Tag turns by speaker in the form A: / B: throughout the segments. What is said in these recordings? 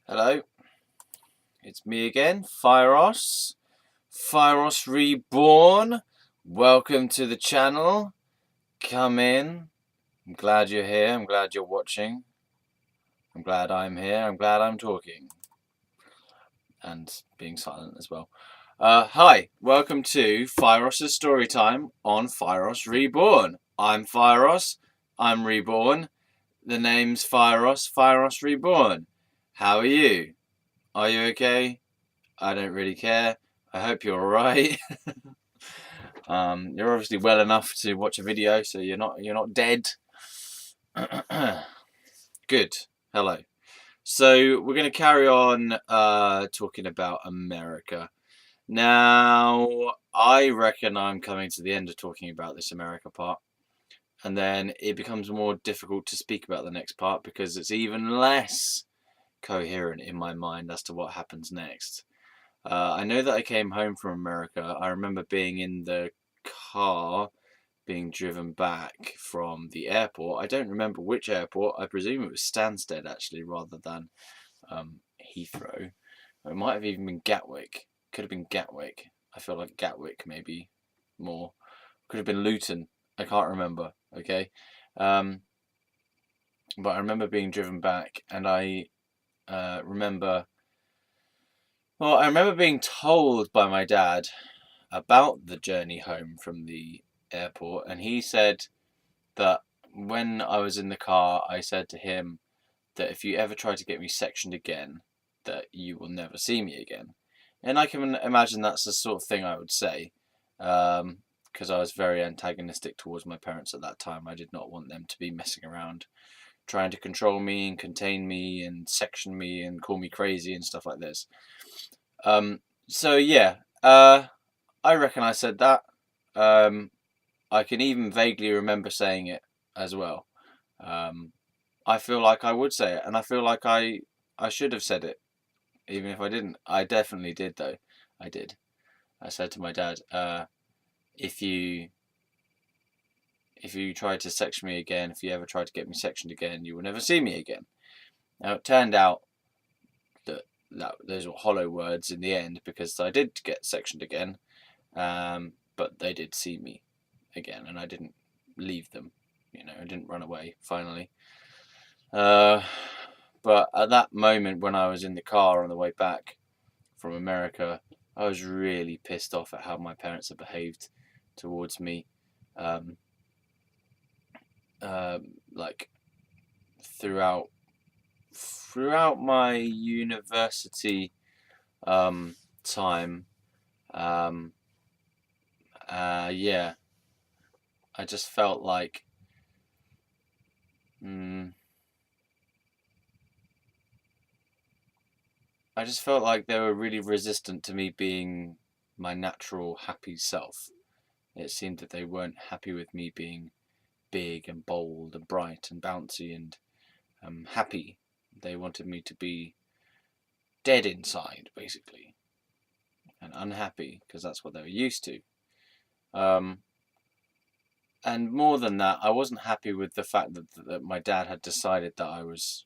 A: Hello, it's me again, Fieros. Fieros Reborn. Welcome to the channel. Come in. I'm glad you're here. I'm glad you're watching. I'm glad I'm here. I'm glad I'm talking. And being silent as well. Hi, welcome to Fieros' Storytime on Fieros Reborn. I'm Fieros. I'm Reborn. The name's Fieros. Fieros Reborn. How are you? Are you okay? I don't really care. I hope you're alright. You're obviously well enough to watch a video, so you're not dead. Good. Hello. So we're going to carry on talking about America. Now, I reckon I'm coming to the end of talking about this America part, and then it becomes more difficult to speak about the next part because it's even less coherent in my mind as to what happens next. I know that I came home from America. I remember being in the car being driven back from the airport. I don't remember which airport. I presume it was Stansted actually, rather than Heathrow. It might have even been Gatwick. Could have been Gatwick. I feel like Gatwick maybe more. Could have been Luton. I can't remember. Okay, but I remember being driven back, and I remember. Well, I remember being told by my dad about the journey home from the airport, and he said that when I was in the car, I said to him that if you ever try to get me sectioned again, that you will never see me again. And I can imagine that's the sort of thing I would say, because I was very antagonistic towards my parents at that time. I did not want them to be messing around, trying to control me and contain me and section me and call me crazy and stuff like this. So yeah, I reckon I said that. I can even vaguely remember saying it as well. I feel like I would say it, and I feel like I should have said it, even if I didn't. I definitely did, though. I did. I said to my dad, if you try to section me again, if you ever try to get me sectioned again, you will never see me again. Now it turned out that those were hollow words in the end, because I did get sectioned again, but they did see me again, and I didn't leave them. I didn't run away. Finally. But at that moment, when I was in the car on the way back from America, I was really pissed off at how my parents had behaved towards me. Like throughout my university time. Yeah, I just felt like. I just felt like they were really resistant to me being my natural happy self. It seemed that they weren't happy with me being big and bold and bright and bouncy and happy. They wanted me to be dead inside, basically, and unhappy, because that's what they were used to. And more than that, I wasn't happy with the fact that my dad had decided that I was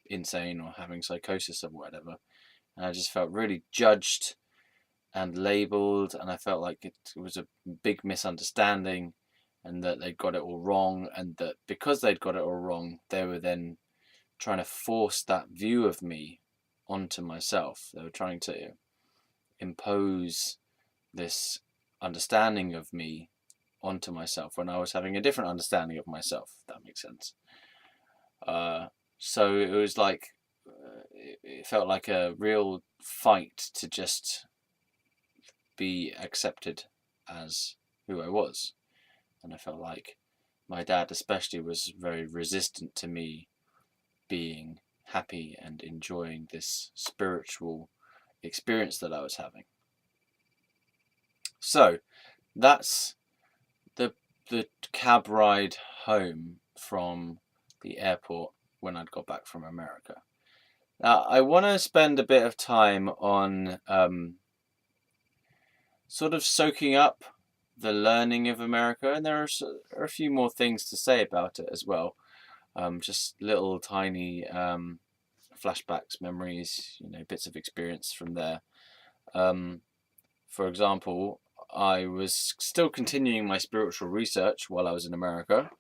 A: insane or having psychosis or whatever. And I just felt really judged and labelled, and I felt like it was a big misunderstanding, and that they'd got it all wrong, and that because they'd got it all wrong, they were then trying to force that view of me onto myself. They were trying to impose this understanding of me onto myself when I was having a different understanding of myself, if that makes sense. So it was like, it felt like a real fight to just be accepted as who I was. And I felt like my dad especially was very resistant to me being happy and enjoying this spiritual experience that I was having. So that's the cab ride home from the airport when I'd got back from America. Now, I want to spend a bit of time on sort of soaking up the learning of America, and there are a few more things to say about it as well. Just little tiny flashbacks, memories, bits of experience from there. For example, I was still continuing my spiritual research while I was in America,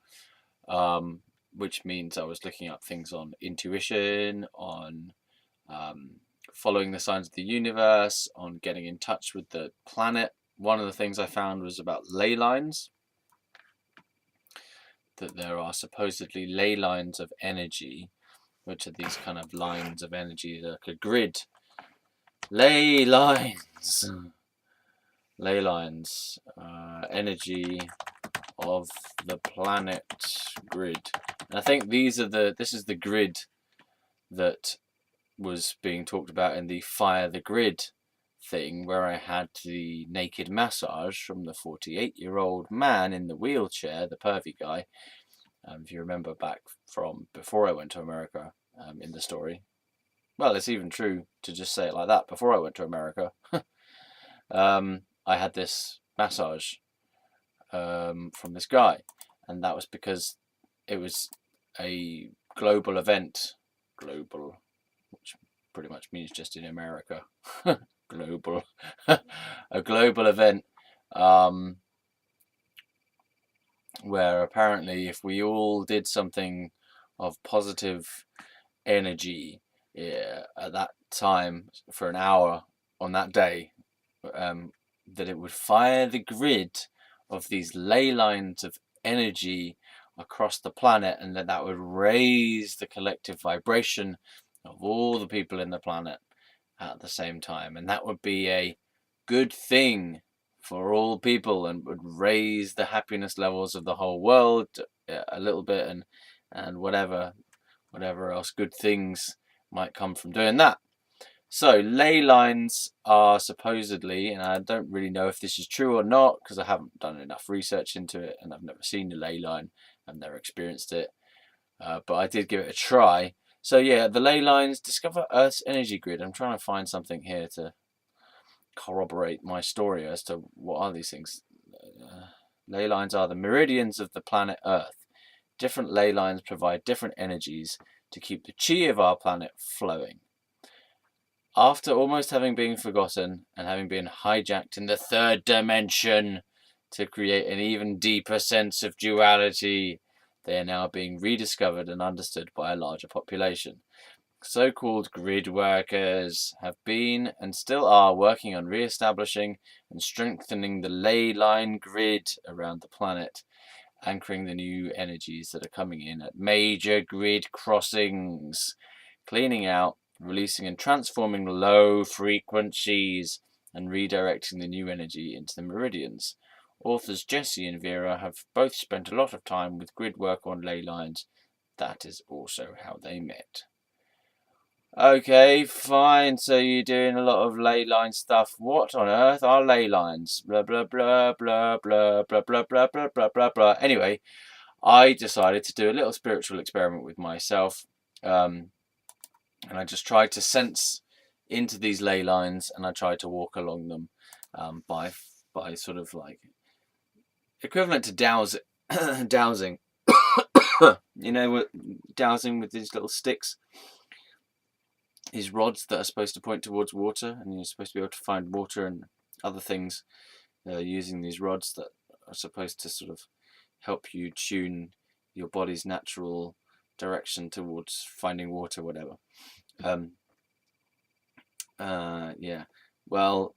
A: which means I was looking up things on intuition, on following the signs of the universe, on getting in touch with the planet. One of the things I found was about ley lines, that there are supposedly ley lines of energy, which are these kind of lines of energy, like a grid. Ley lines. Ley lines, energy of the planet grid. And I think this is the grid that was being talked about in the Fire the Grid thing, where I had the naked massage from the 48-year-old man in the wheelchair, the pervy guy. If you remember back from before I went to America, in the story. Well, it's even true to just say it like that. Before I went to America, I had this massage from this guy, and that was because it was a global event. Global, which pretty much means just in America. Global. A global event, where apparently if we all did something of positive energy, at that time for an hour on that day, that it would fire the grid of these ley lines of energy across the planet, and that would raise the collective vibration of all the people in the planet at the same time, and that would be a good thing for all people and would raise the happiness levels of the whole world a little bit, and whatever else good things might come from doing that. So ley lines are supposedly, and I don't really know if this is true or not because I haven't done enough research into it, and I've never seen a ley line, I've never experienced it, but I did give it a try. So yeah, the ley lines discover Earth's energy grid. I'm trying to find something here to corroborate my story as to what are these things. Ley lines are the meridians of the planet Earth. Different ley lines provide different energies to keep the chi of our planet flowing. After almost having been forgotten and having been hijacked in the third dimension to create an even deeper sense of duality, they are now being rediscovered and understood by a larger population. So-called grid workers have been and still are working on re-establishing and strengthening the ley line grid around the planet, anchoring the new energies that are coming in at major grid crossings, cleaning out, releasing and transforming low frequencies, and redirecting the new energy into the meridians. Authors Jesse and Vera have both spent a lot of time with grid work on ley lines. That is also how they met. Okay, fine. So you're doing a lot of ley line stuff. What on earth are ley lines? Blah blah blah blah blah blah blah blah blah blah blah blah. Anyway, I decided to do a little spiritual experiment with myself, and I just tried to sense into these ley lines, and I tried to walk along them, by sort of like equivalent to dowsing. Dowsing with these little sticks. These rods that are supposed to point towards water, and you're supposed to be able to find water and other things using these rods that are supposed to sort of help you tune your body's natural direction towards finding water, whatever. Yeah. Well,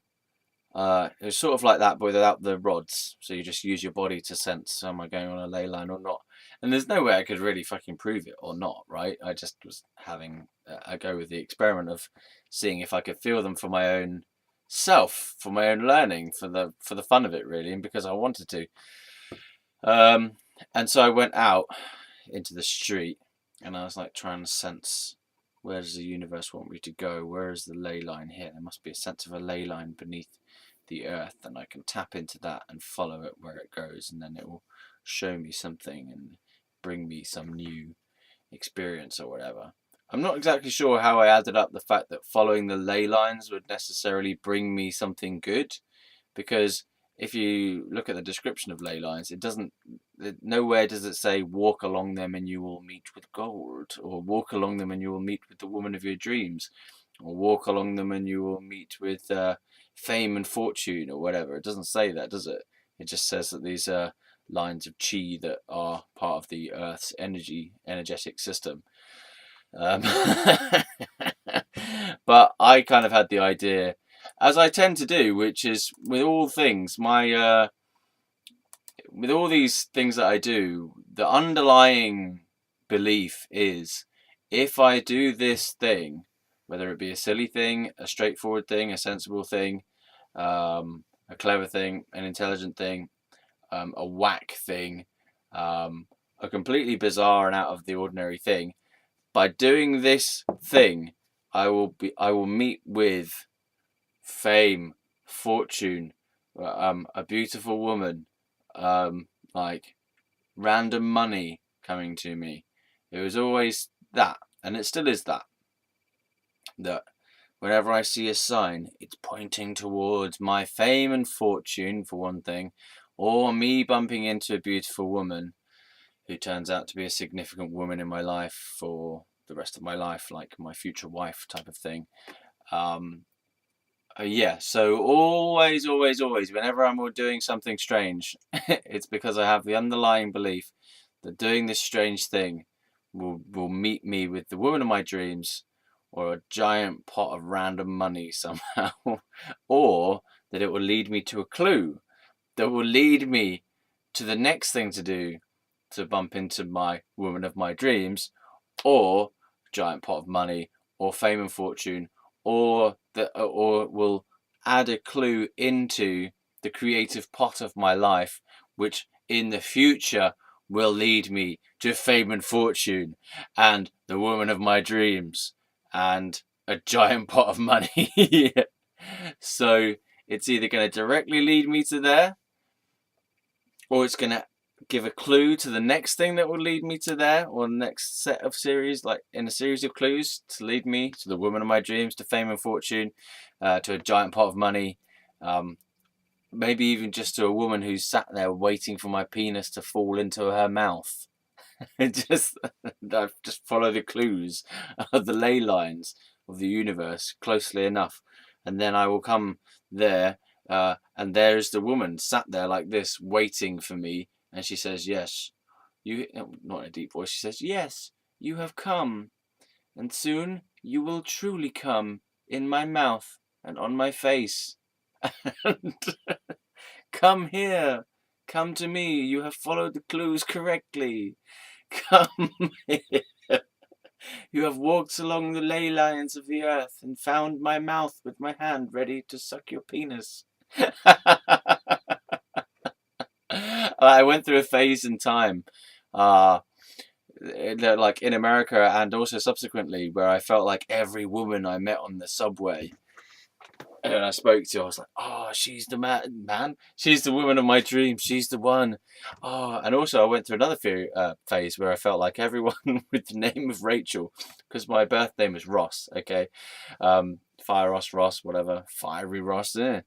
A: it was sort of like that, but without the rods. So you just use your body to sense, am I going on a ley line or not? And there's no way I could really fucking prove it or not, right? I just was having a go with the experiment of seeing if I could feel them for my own self, for my own learning, for the fun of it, really, and because I wanted to. And so I went out into the street, and I was like trying to sense, where does the universe want me to go? Where is the ley line here? There must be a sense of a ley line beneath the earth, and I can tap into that and follow it where it goes, and then it will show me something and bring me some new experience or whatever. I'm not exactly sure how I added up the fact that following the ley lines would necessarily bring me something good, because if you look at the description of ley lines, nowhere does it say walk along them and you will meet with gold, or walk along them and you will meet with the woman of your dreams, or walk along them and you will meet with fame and fortune, or whatever. It doesn't say that, does it? It just says that these are lines of chi that are part of the Earth's energetic system. But I kind of had the idea, as I tend to do, which is with all things, with all these things that I do, the underlying belief is, if I do this thing, whether it be a silly thing, a straightforward thing, a sensible thing, a clever thing, an intelligent thing, a whack thing, a completely bizarre and out of the ordinary thing, by doing this thing, I will meet with fame, fortune, a beautiful woman, like random money coming to me. It was always that, and it still is that. That whenever I see a sign, it's pointing towards my fame and fortune, for one thing, or me bumping into a beautiful woman who turns out to be a significant woman in my life for the rest of my life, like my future wife type of thing. Yeah, so always, always, always, whenever I'm doing something strange, it's because I have the underlying belief that doing this strange thing will meet me with the woman of my dreams, or a giant pot of random money somehow, or that it will lead me to a clue that will lead me to the next thing to do to bump into my woman of my dreams, or giant pot of money, or fame and fortune, or will add a clue into the creative pot of my life, which in the future will lead me to fame and fortune and the woman of my dreams and a giant pot of money. So it's either going to directly lead me to there, or it's going to give a clue to the next thing that will lead me to there, or the next set of series, like in a series of clues to lead me to the woman of my dreams, to fame and fortune, to a giant pot of money, maybe even just to a woman who's sat there waiting for my penis to fall into her mouth. just follow the clues of the ley lines of the universe closely enough, and then I will come there, and there's the woman sat there like this waiting for me, and she says, yes, you, not in a deep voice, she says, yes, you have come, and soon you will truly come in my mouth and on my face. And come here, come to me, you have followed the clues correctly. Come here. You have walked along the ley lines of the earth and found my mouth with my hand ready to suck your penis. I went through a phase in time, like in America and also subsequently, where I felt like every woman I met on the subway and I spoke to, I was like, oh, she's the man. She's the woman of my dreams. She's the one. Oh, and also I went through another phase where I felt like everyone with the name of Rachel, because my birth name is Ross, okay? Fieros, Ross, whatever. Fiery Ross, yeah.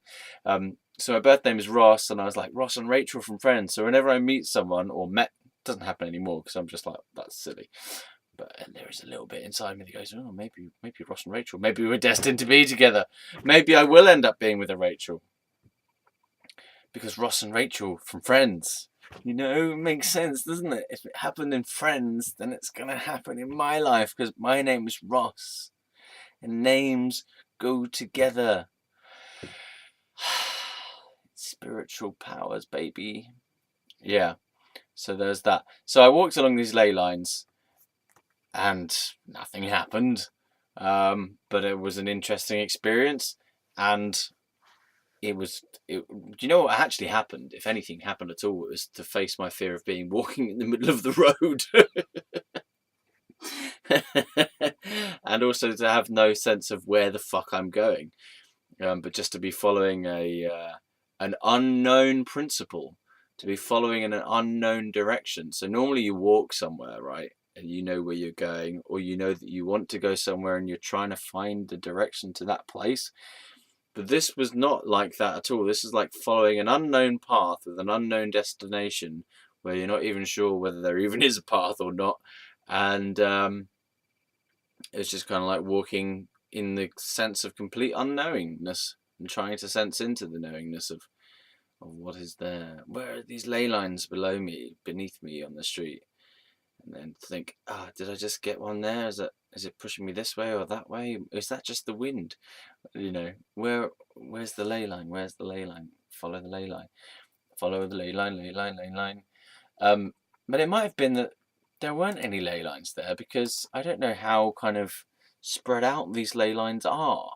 A: So my birth name is Ross, and I was like, Ross and Rachel from Friends. So whenever I meet someone, or met, doesn't happen anymore, because I'm just like, that's silly. But there is a little bit inside me that goes, oh, maybe Ross and Rachel, maybe we're destined to be together. Maybe I will end up being with a Rachel. Because Ross and Rachel from Friends, it makes sense, doesn't it? If it happened in Friends, then it's going to happen in my life, because my name is Ross. And names go together. Spiritual powers, baby. Yeah, so there's that. So I walked along these ley lines, and nothing happened, but it was an interesting experience, and do you know what actually happened? If anything happened at all, it was to face my fear of being walking in the middle of the road. And also to have no sense of where the fuck I'm going, but just to be following an unknown principle, to be following in an unknown direction. So normally you walk somewhere, right? And you know where you're going, or you know that you want to go somewhere and you're trying to find the direction to that place. But this was not like that at all. This is like following an unknown path with an unknown destination, where you're not even sure whether there even is a path or not. And it's just kind of like walking in the sense of complete unknowingness and trying to sense into the knowingness of what is there. Where are these ley lines below me, beneath me on the street? And then think, did I just get one there? Is it pushing me this way or that way? Is that just the wind? You know, where's the ley line? Where's the ley line? Follow the ley line. Follow the ley line, ley line, ley line. But it might have been that there weren't any ley lines there, because I don't know how kind of spread out these ley lines are.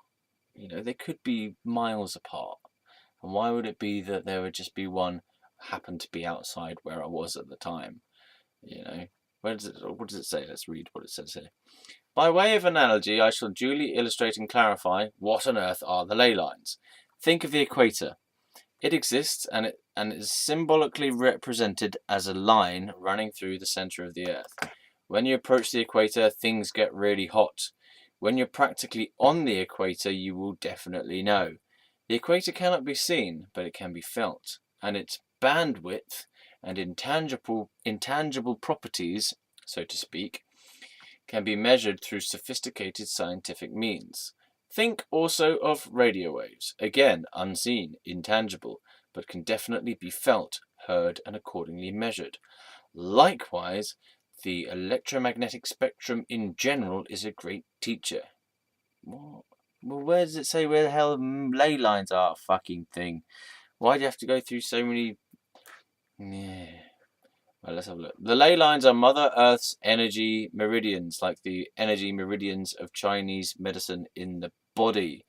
A: You know, they could be miles apart. And why would it be that there would just be one happened to be outside where I was at the time? You know, what does it say? Let's read what it says here. By way of analogy, I shall duly illustrate and clarify what on earth are the ley lines. Think of the equator. It exists, and it is symbolically represented as a line running through the centre of the earth. When you approach the equator, things get really hot. When you're practically on the equator, you will definitely know. The equator cannot be seen, but it can be felt, and its bandwidth and intangible properties, so to speak, can be measured through sophisticated scientific means. Think also of radio waves, again unseen, intangible, but can definitely be felt, heard, and accordingly measured. Likewise, the electromagnetic spectrum in general is a great teacher. What? Well, where does it say where the hell ley lines are? Fucking thing. Why do you have to go through so many? Yeah. Well, let's have a look. The ley lines are Mother Earth's energy meridians, like the energy meridians of Chinese medicine in the body.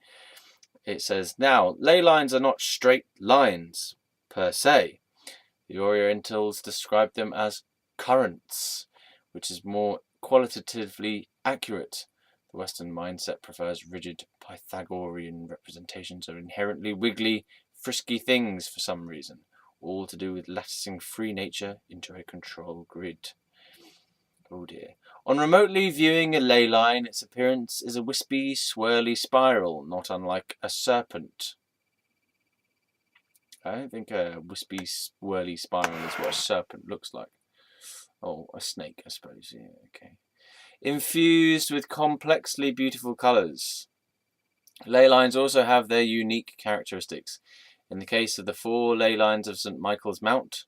A: It says, now, ley lines are not straight lines, per se. The Orientals describe them as currents, which is more qualitatively accurate. The Western mindset prefers rigid Pythagorean representations of inherently wiggly, frisky things for some reason, all to do with latticing free nature into a control grid. Oh dear. On remotely viewing a ley line, its appearance is a wispy, swirly spiral, not unlike a serpent. I don't think a wispy, swirly spiral is what a serpent looks like. Oh, a snake, I suppose. Yeah, okay. Infused with complexly beautiful colours. Ley lines also have their unique characteristics. In the case of the 4 ley lines of St. Michael's Mount,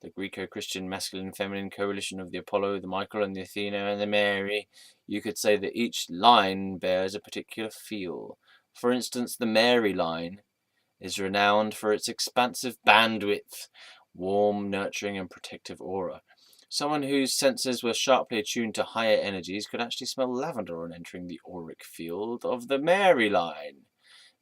A: the Greco-Christian masculine-feminine coalition of the Apollo, the Michael, and the Athena, and the Mary, you could say that each line bears a particular feel. For instance, the Mary line is renowned for its expansive bandwidth, warm, nurturing, and protective aura. Someone whose senses were sharply attuned to higher energies could actually smell lavender on entering the auric field of the Mary line.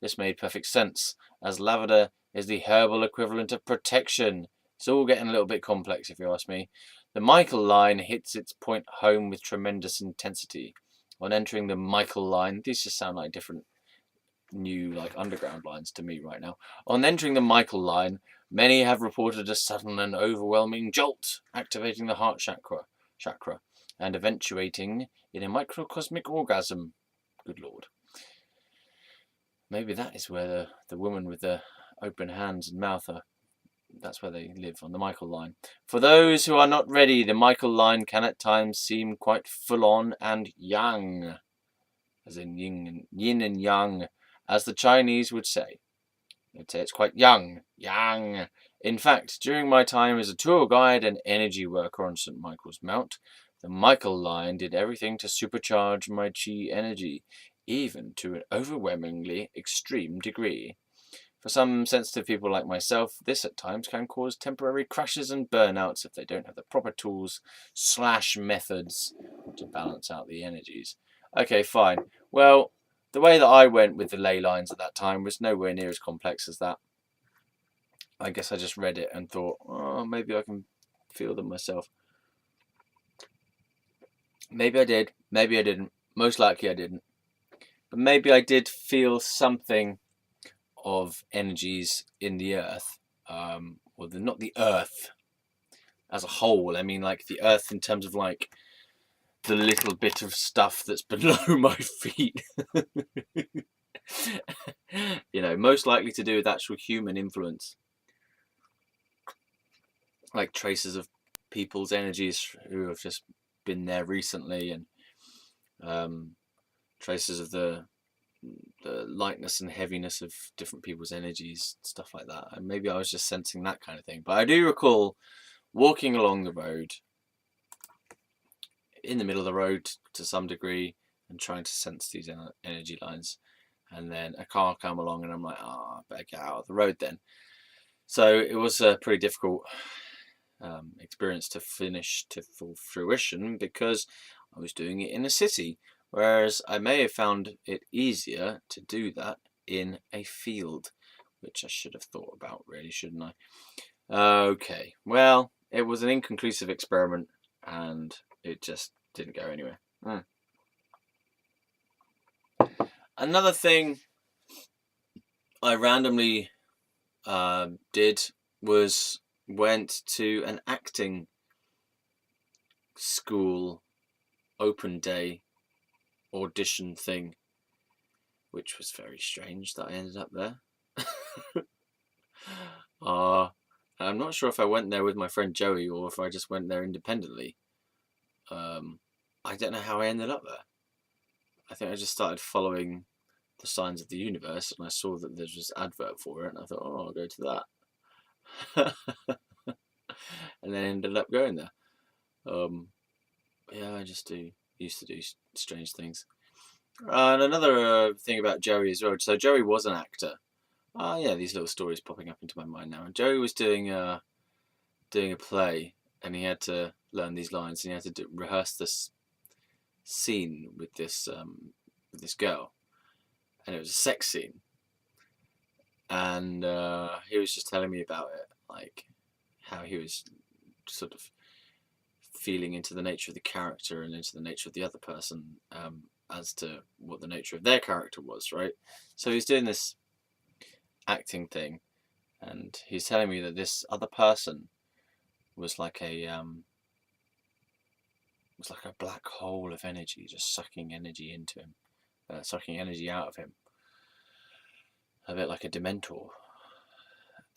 A: This made perfect sense, as lavender is the herbal equivalent of protection. It's all getting a little bit complex, if you ask me. The Michael line hits its point home with tremendous intensity. On entering the Michael line, these just sound like different new underground lines to me right now. On entering the Michael line, many have reported a sudden and overwhelming jolt, activating the heart chakra, and eventuating in a microcosmic orgasm. Good Lord. Maybe that is where the woman with the open hands and mouth are. That's where they live, on the Michael line. For those who are not ready, the Michael line can at times seem quite full-on and yang, as in yin and yang, as the Chinese would say. They'd say it's quite yang. In fact, during my time as a tour guide and energy worker on St. Michael's Mount, the Michael line did everything to supercharge my chi energy, even to an overwhelmingly extreme degree. For some sensitive people like myself, this at times can cause temporary crashes and burnouts if they don't have the proper tools / methods to balance out the energies. Okay, fine. Well, the way that I went with the ley lines at that time was nowhere near as complex as that. I guess I just read it and thought, oh, maybe I can feel them myself. Maybe I did, maybe I didn't. Most likely I didn't. But maybe I did feel something of energies in the earth. Not the earth as a whole. I mean, like the earth in terms of like the little bit of stuff that's below my feet. You know, most likely to do with actual human influence. Like traces of people's energies who have just been there recently, and traces of the lightness and heaviness of different people's energies, stuff like that. And maybe I was just sensing that kind of thing. But I do recall walking along the road, in the middle of the road to some degree, and trying to sense these energy lines. And then a car came along, and I'm like, oh, I better get out of the road then. So it was a pretty difficult experience to finish to full fruition, because I was doing it in a city, whereas I may have found it easier to do that in a field, which I should have thought about, really, shouldn't I? Okay, well, it was an inconclusive experiment, and it just didn't go anywhere. Another thing I randomly did was went to an acting school open day audition thing, which was very strange that I ended up there. I'm not sure if I went there with my friend Joey or if I just went there independently. I don't know how I ended up there. I think I just started following the signs of the universe, and I saw that there was this advert for it, and I thought, oh, I'll go to that. And then ended up going there. Yeah, I just used to do strange things. And another thing about Joey as well. So Joey was an actor. Yeah, these little stories popping up into my mind now. And Joey was doing a play, and he had to learn these lines, and he had to rehearse this scene with this girl, and it was a sex scene. And he was just telling me about it, like how he was sort of feeling into the nature of the character and into the nature of the other person, as to what the nature of their character was, right? So he's doing this acting thing, and he's telling me that this other person was like a black hole of energy, just sucking energy into him, sucking energy out of him, a bit like a dementor.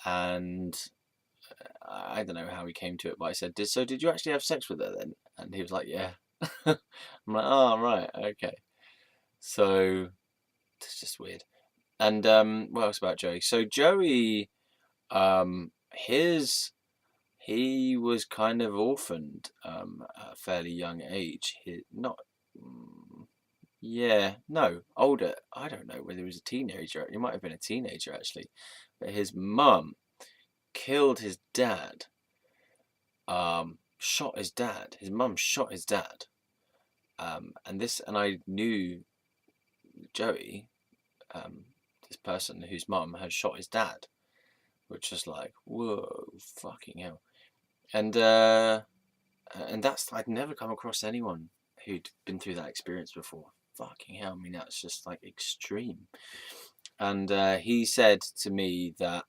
A: And I don't know how he came to it, but I said, did you actually have sex with her then? And he was like, yeah. I'm like, oh, right, okay. So it's just weird. And what else about Joey? So Joey, he was kind of orphaned at a fairly young age. Older. I don't know whether he was a teenager. He might have been a teenager, actually. But his mum killed his dad. Shot his dad. His mum shot his dad. And I knew Joey, this person whose mum had shot his dad, which was like, whoa, fucking hell. And that's, I'd never come across anyone who'd been through that experience before. Fucking hell, I mean, that's just like extreme. And he said to me that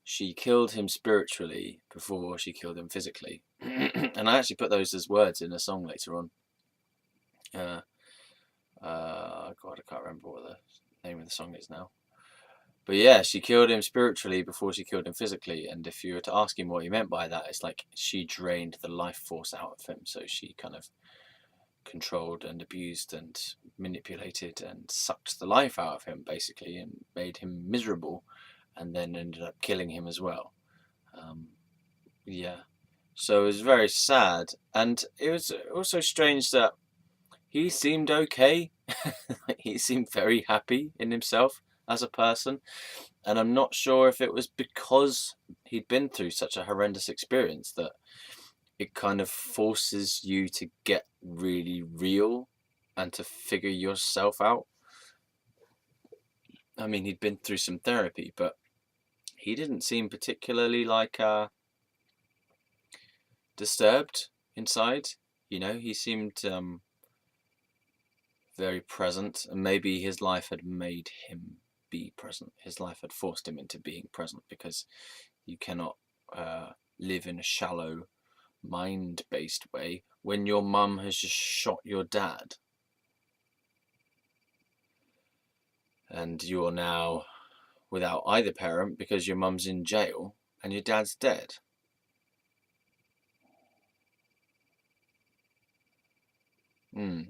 A: she killed him spiritually before she killed him physically. And I actually put those as words in a song later on. God, I can't remember what the name of the song is now. But yeah, she killed him spiritually before she killed him physically. And if you were to ask him what he meant by that, it's like she drained the life force out of him. So she kind of controlled and abused and manipulated and sucked the life out of him, basically, and made him miserable, and then ended up killing him as well. Yeah. So it was very sad. And it was also strange that he seemed okay. He seemed very happy in himself as a person. And I'm not sure if it was because he'd been through such a horrendous experience that it kind of forces you to get really real and to figure yourself out. I mean, he'd been through some therapy, but he didn't seem particularly like disturbed inside. You know, he seemed very present, and maybe his life had made him be present. His life had forced him into being present, because you cannot live in a shallow, mind-based way when your mum has just shot your dad, and you're now without either parent because your mum's in jail and your dad's dead. Mm.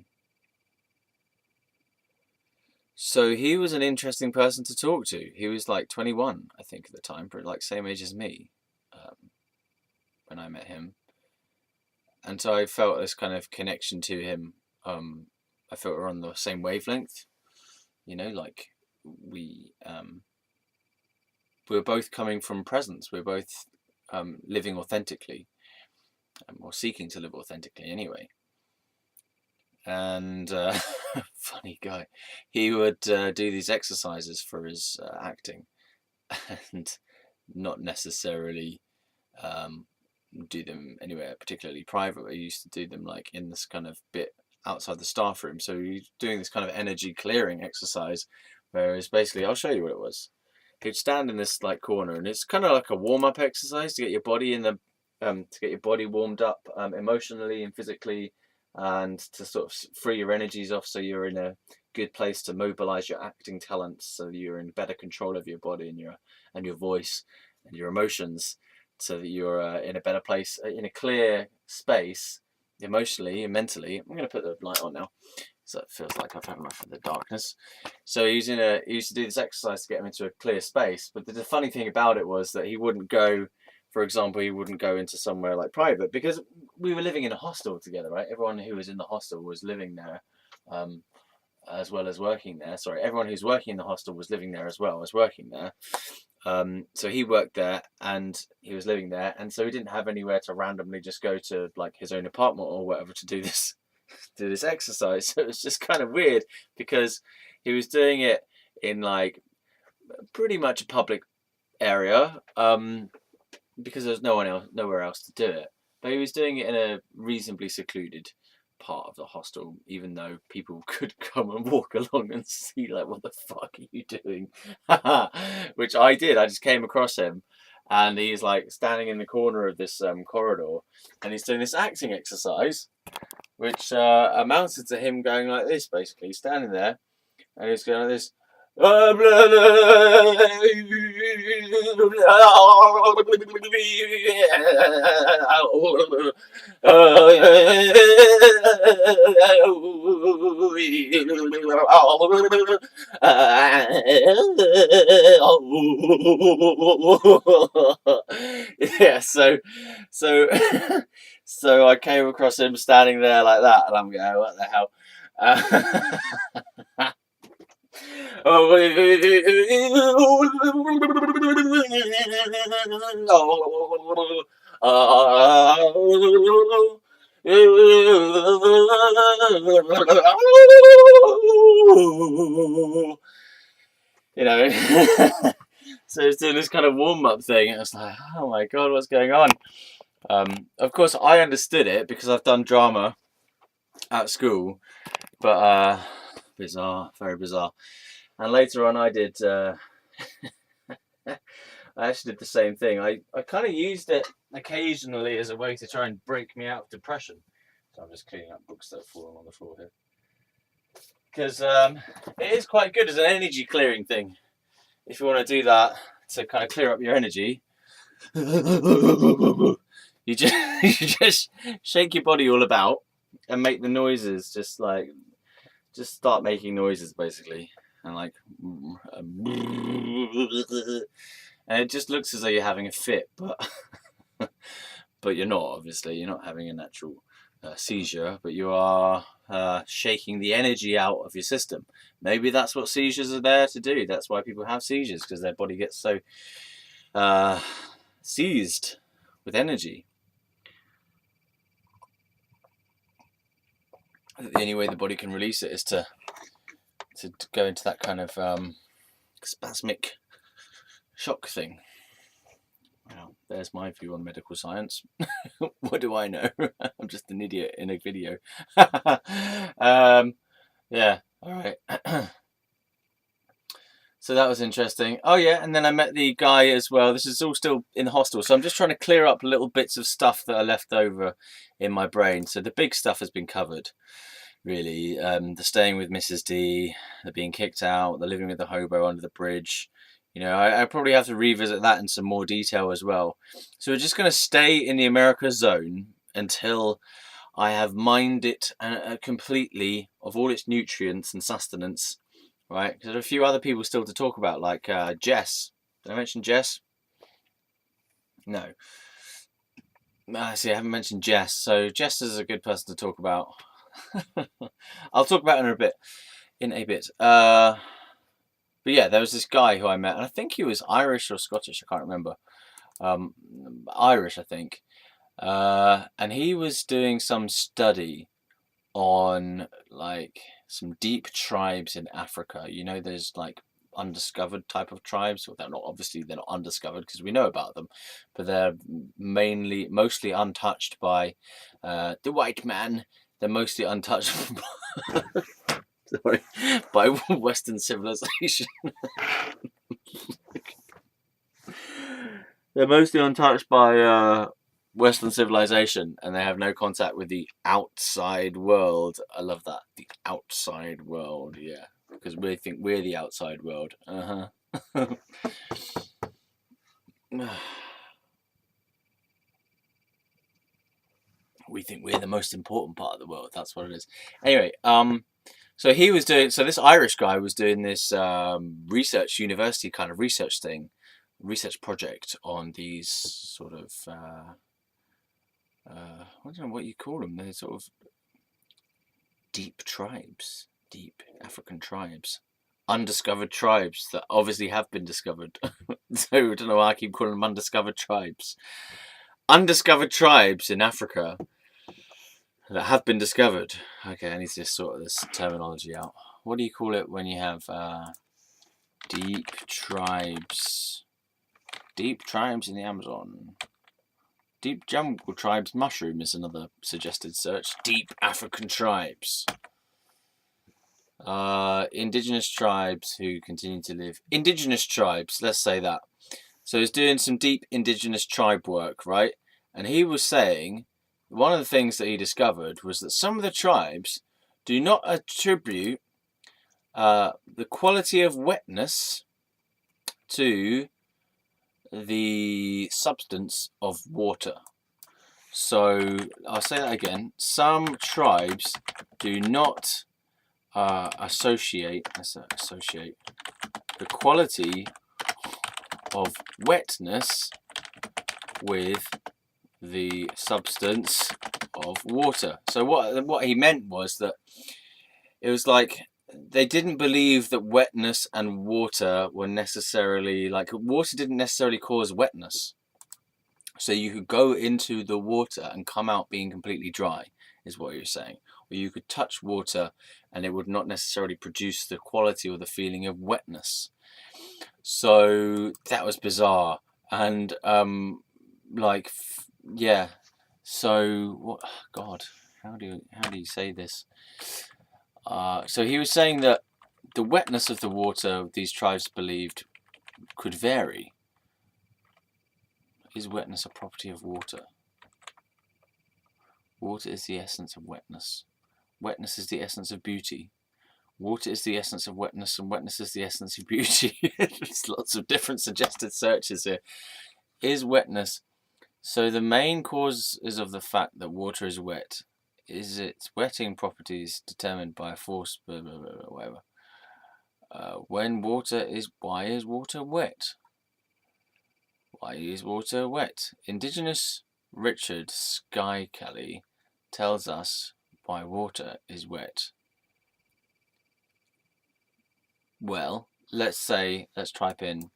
A: So he was an interesting person to talk to. He was like 21, I think, at the time, but like same age as me when I met him. And so I felt this kind of connection to him. I felt we're on the same wavelength, like we um, we were both coming from presence. We were both living authentically, or seeking to live authentically anyway. And funny guy, he would do these exercises for his acting, and not necessarily um, do them anywhere particularly private. We used to do them like in this kind of bit outside the staff room. So you're doing this kind of energy clearing exercise, whereas basically, I'll show you what it was. He'd stand in this like corner, and it's kind of like a warm up exercise to get your body in the to get your body warmed up emotionally and physically, and to sort of free your energies off, so you're in a good place to mobilize your acting talents, so you're in better control of your body and your voice and your emotions, so that you're in a better place, in a clear space, emotionally and mentally. I'm going to put the light on now, so it feels like I've had enough of the darkness. So he used to do this exercise to get him into a clear space. But the funny thing about it was that he wouldn't go, for example, he wouldn't go into somewhere like private, because we were living in a hostel together, right? Everyone who was in the hostel was living there. As well as working there. Sorry, everyone who's working in the hostel was living there as well as working there. So he worked there and he was living there, and so he didn't have anywhere to randomly just go to, like his own apartment or whatever, to do this exercise. So it was just kind of weird, because he was doing it in like pretty much a public area, because there's nowhere else to do it. But he was doing it in a reasonably secluded part of the hostel, even though people could come and walk along and see, like, what the fuck are you doing? Which I did. I just came across him, and he's like standing in the corner of this corridor, and he's doing this acting exercise, which amounted to him going like this, basically standing there, and he's going like this. Yeah, so so I came across him standing there like that, and I'm going, what the hell? You know, so it's doing this kind of warm up thing. And it's like, oh my god, what's going on? Of course, I understood it because I've done drama at school, but bizarre, very bizarre. And later on, I did. I actually did the same thing. I kind of used it occasionally as a way to try and break me out of depression. So I'm just cleaning up books that have fallen on the floor here. Because it is quite good as an energy clearing thing. If you want to do that to kind of clear up your energy, you just shake your body all about and make the noises, just start making noises basically, and like, and it just looks as though you're having a fit, but but you're not. Obviously, you're not having a natural seizure, but you are shaking the energy out of your system. Maybe that's what seizures are there to do. That's why people have seizures, because their body gets so seized with energy. The only way the body can release it is to go into that kind of spasmic shock thing. Well, there's my view on medical science. What do I know? I'm just an idiot in a video. Yeah, all right. So that was interesting. Oh yeah, and then I met the guy as well. This is all still in the hostel, so I'm just trying to clear up little bits of stuff that are left over in my brain. So the big stuff has been covered, really. The staying with Mrs. D, the being kicked out, the living with the hobo under the bridge. You know, I probably have to revisit that in some more detail as well. So we're just going to stay in the America zone until I have mined it completely of all its nutrients and sustenance, right? Because there are a few other people still to talk about, like Jess. Did I mention Jess? No. See, I haven't mentioned Jess. So Jess is a good person to talk about. I'll talk about her in a bit. But yeah, there was this guy who I met, and I think he was Irish or Scottish. I can't remember. Irish, I think. And he was doing some study on like some deep tribes in Africa. You know, there's like undiscovered type of tribes. Well, they're not undiscovered because we know about them, but they're mostly untouched by the white man. They're mostly untouched sorry, by Western civilization. They're mostly untouched by Western civilization, and they have no contact with the outside world. I love that. The outside world, yeah. Because we think we're the outside world. We think we're the most important part of the world. That's what it is. Anyway, so this Irish guy was doing this university kind of research project on these sort of I don't know what you call them. They're sort of deep African tribes, undiscovered tribes that obviously have been discovered. So I don't know why I keep calling them undiscovered tribes. Undiscovered tribes in Africa that have been discovered. Okay, I need to sort this terminology out. What do you call it when you have deep tribes? Deep tribes in the Amazon. Deep jungle tribes mushroom is another suggested search. Deep African tribes. Indigenous tribes who continue to live. Indigenous tribes, let's say that. So he's doing some deep indigenous tribe work, right? And he was saying one of the things that he discovered was that some of the tribes do not attribute the quality of wetness to the substance of water. So I'll say that again. Some tribes do not associate the quality of wetness with the substance of water. So what he meant was that it was like they didn't believe that wetness and water were necessarily, like, water didn't necessarily cause wetness. So you could go into the water and come out being completely dry, is what you're saying. Or you could touch water and it would not necessarily produce the quality or the feeling of wetness. So that was bizarre. And yeah. So what? God, how do you say this? So he was saying that the wetness of the water these tribes believed could vary. Is wetness a property of water? Water is the essence of wetness. Wetness is the essence of beauty. Water is the essence of wetness, and wetness is the essence of beauty. There's lots of different suggested searches here. Is wetness... So the main cause is of the fact that water is wet. Is its wetting properties determined by a force, blah, blah, blah, blah, whatever. Why is water wet? Why is water wet? Indigenous Richard Sky Kelly tells us why water is wet. Well, let's type in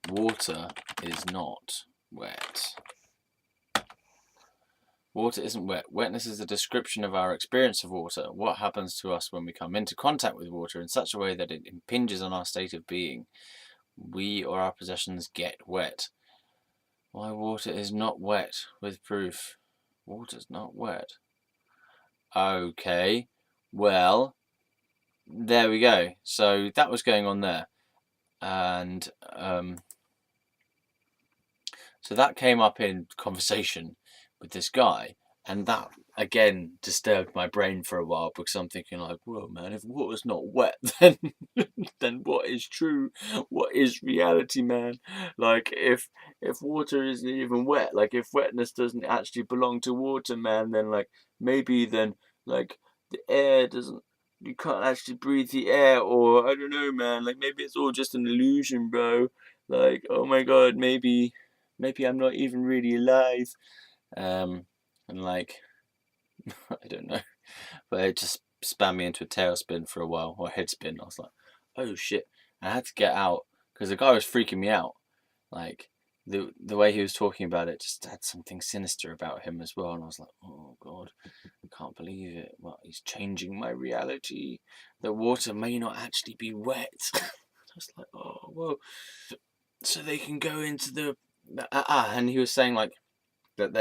A: water is not wet. Water isn't wet. Wetness is a description of our experience of water. What happens to us when we come into contact with water in such a way that it impinges on our state of being? We or our possessions get wet. Why water is not wet, with proof. Water's not wet. Okay, well, there we go. So that was going on there. And so that came up in conversation with this guy, and that again disturbed my brain for a while, because I'm thinking like, whoa, man, if water's not wet, then then what is true? What is reality, man? Like, if water isn't even wet, like if wetness doesn't actually belong to water, man, then like maybe then like the air doesn't. You can't actually breathe the air, or I don't know, man. Like maybe it's all just an illusion, bro. Like, oh my God, maybe I'm not even really alive. And like, I don't know, but it just spun me into a tailspin for a while, or a head spin. I was like, oh shit. I had to get out because the guy was freaking me out. Like, the way he was talking about it just had something sinister about him as well. And I was like, oh God, I can't believe it. Well, he's changing my reality. The water may not actually be wet. I was like, oh, whoa. So they can go into the. And he was saying, like, that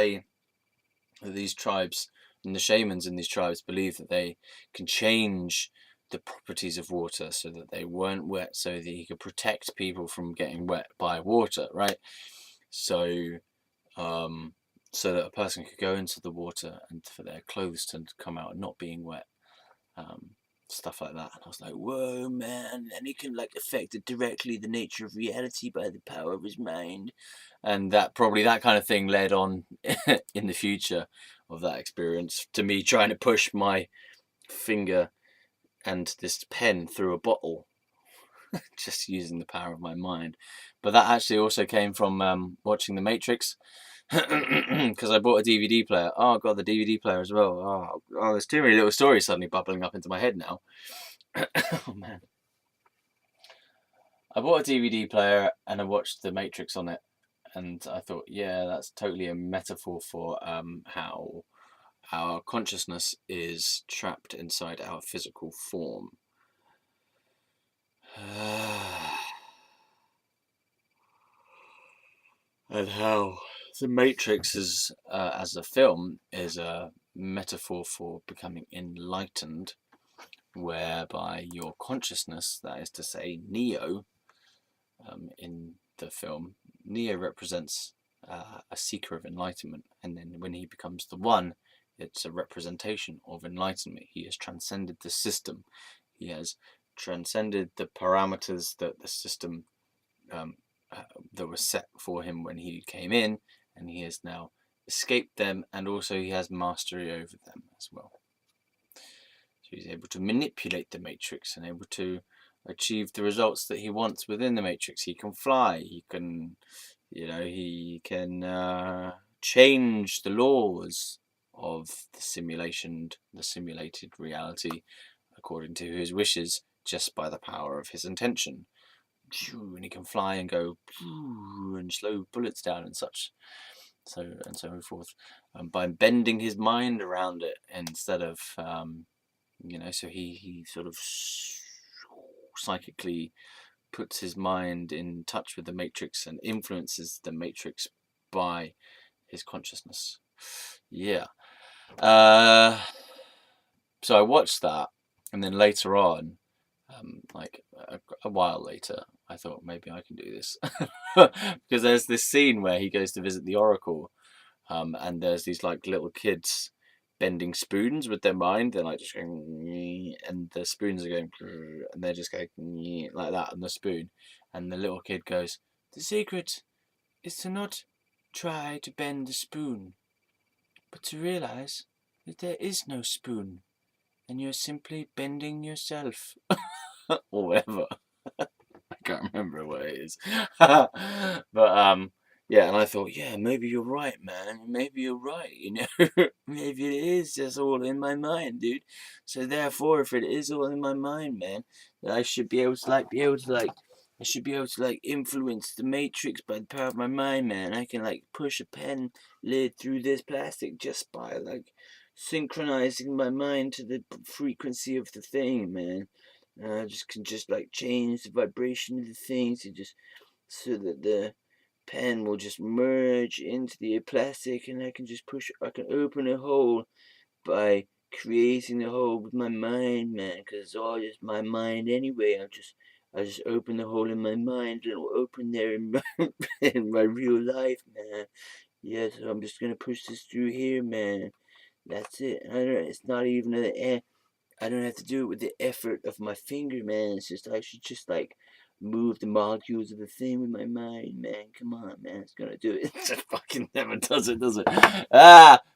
A: these tribes and the shamans in these tribes believe that they can change the properties of water so that they weren't wet, so that he could protect people from getting wet by water, right? So, so that a person could go into the water and for their clothes to come out not being wet, um, stuff like that. And I was like, whoa, man! And he can like affect it directly, the nature of reality by the power of his mind, and that probably that kind of thing led on in the future of that experience to me trying to push my finger and this pen through a bottle, just using the power of my mind. But that actually also came from watching The Matrix. Because I bought a DVD player. Oh, I got the DVD player as well. Oh, there's too many little stories suddenly bubbling up into my head now. Oh man, I bought a DVD player and I watched The Matrix on it, and I thought, yeah, that's totally a metaphor for how our consciousness is trapped inside our physical form. And how The Matrix is, as a film, is a metaphor for becoming enlightened, whereby your consciousness, that is to say, Neo, in the film, Neo represents a seeker of enlightenment, and then when he becomes the One, it's a representation of enlightenment. He has transcended the system. He has transcended the parameters that the system that was set for him when he came in, and he has now escaped them, and also he has mastery over them as well. So he's able to manipulate the Matrix and able to achieve the results that he wants within the Matrix. He can fly. He can, he can change the laws of the simulated reality, according to his wishes, just by the power of his intention. And he can fly and go and slow bullets down and such, so forth, by bending his mind around it instead of, so he sort of psychically puts his mind in touch with the Matrix and influences the Matrix by his consciousness. Yeah. So I watched that, and then later on, like a while later, I thought maybe I can do this because there's this scene where he goes to visit the Oracle, and there's these like little kids bending spoons with their mind. They're like just going, and the spoons are going, and they're just going like that on the spoon, and the little kid goes, "The secret is to not try to bend the spoon, but to realize that there is no spoon, and you're simply bending yourself." Or whatever. I can't remember what it is. But yeah, and I thought, yeah, maybe you're right, man. Maybe you're right, maybe it is just all in my mind, dude. So therefore, if it is all in my mind, man, then I should be able to influence the Matrix by the power of my mind, man. I can like push a pen lid through this plastic just by like synchronizing my mind to the frequency of the thing, man. I just can just like change the vibration of the thing to just so that the pen will just merge into the plastic, and I can open a hole by creating the hole with my mind, man, because it's all just my mind anyway. I just open the hole in my mind, and it will open there in in my real life, man. Yeah, so I'm just gonna push this through here, man.
B: That's it. It's not even I don't have to do it with the effort of my finger, man. It's just I should just like move the molecules of the thing with my mind, man. Come on, man. It's gonna do it. It just fucking never does it, does it?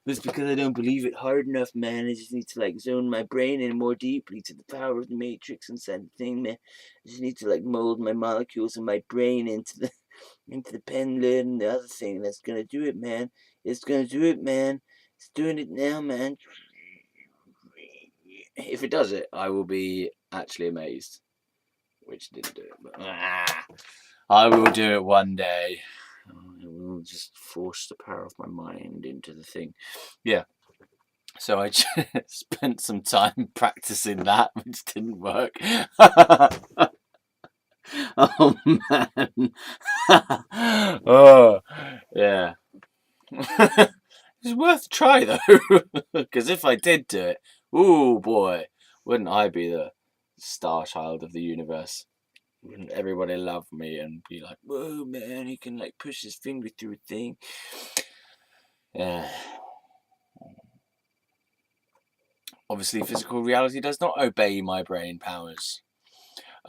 B: It's because I don't believe it hard enough, man. I just need to like zone my brain in more deeply to the power of the matrix inside the thing, man. I just need to like mold my molecules of my brain into the pen lid and the other thing. That's gonna do it, man. It's gonna do it, man. It's doing it now, man.
A: If it does it, I will be actually amazed. Which didn't do it, but I will do it one day. I will just force the power of my mind into the thing. Yeah. So I just spent some time practicing that, which didn't work. Oh man. Oh yeah. It's worth a try though, because if I did do it, ooh boy, wouldn't I be the star child of the universe? Wouldn't everybody love me and be like, whoa man, he can like push his finger through a thing? Yeah. Obviously, physical reality does not obey my brain powers.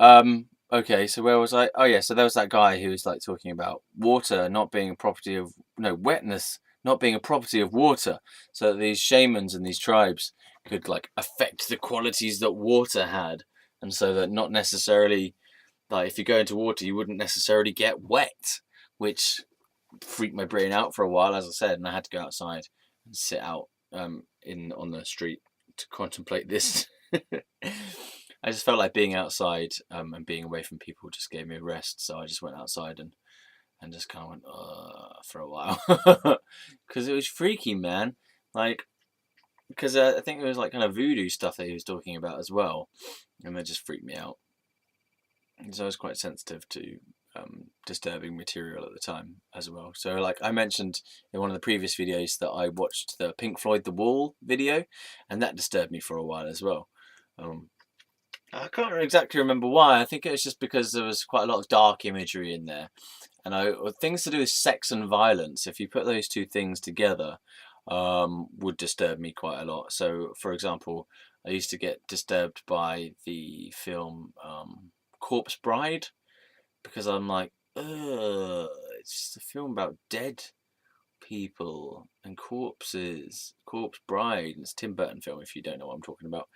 A: Okay, so where was I? Oh yeah, so there was that guy who was like talking about water not being a property of wetness not being a property of water, so that these shamans and these tribes could like affect the qualities that water had, and so that not necessarily like if you go into water you wouldn't necessarily get wet, which freaked my brain out for a while, as I said, and I had to go outside and sit out in on the street to contemplate this. I just felt like being outside and being away from people just gave me a rest, so I just went outside and just kind of went for a while because it was freaky, man. Like because I think it was like kind of voodoo stuff that he was talking about as well, and that just freaked me out. So I was quite sensitive to disturbing material at the time as well. So like I mentioned in one of the previous videos that I watched the Pink Floyd The Wall video, and that disturbed me for a while as well. I can't exactly remember why. I think it was just because there was quite a lot of dark imagery in there, and things to do with sex and violence. If you put those two things together, would disturb me quite a lot. So, for example, I used to get disturbed by the film Corpse Bride because I'm like, ugh, it's just a film about dead people and corpses. Corpse Bride. It's a Tim Burton film. If you don't know what I'm talking about.